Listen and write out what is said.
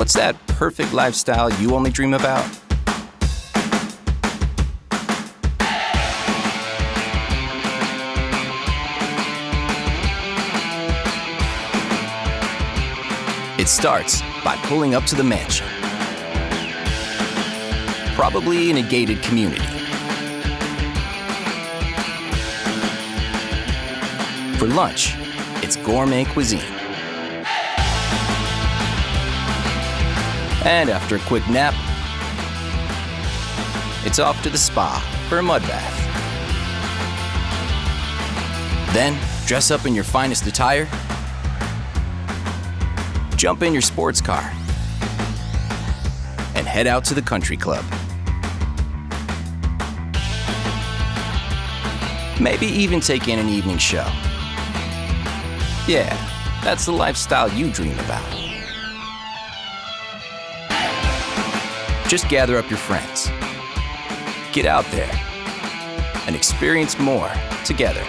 What's that perfect lifestyle you only dream about? It starts by pulling up to the mansion, probably in a gated community. For lunch, it's gourmet cuisine. And after a quick nap, it's off to the spa for a mud bath. Then, dress up in your finest attire, jump in your sports car, and head out to the country club. Maybe even take in an evening show. Yeah, that's the lifestyle you dream about. Just gather up your friends, get out there, and experience more together.